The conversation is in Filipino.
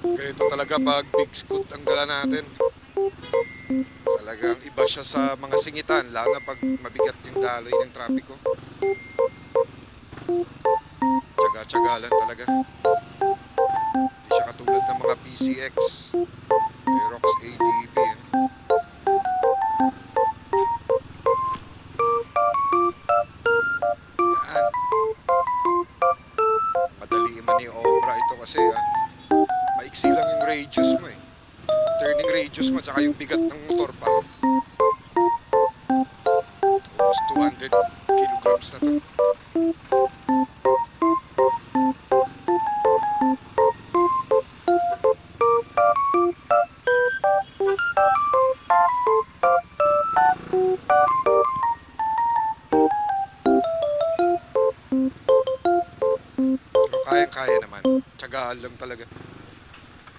Ganito talaga pag big scoot ang dala natin. Talagang iba siya sa mga singitan, lalo na pag mabigat yung daloy ng trapiko. Tsaga-tsaga lang talaga. Hindi siya katulad ng mga PCX, Aerox ADB. Yan. Madali maniobra ito kasi maiksi lang yung radius mo eh. Turning radius mo tsaka yung bigat ng motor pa. Almost 200 kilograms na to. Pero kayang-kaya naman. Tsagaan lang talaga.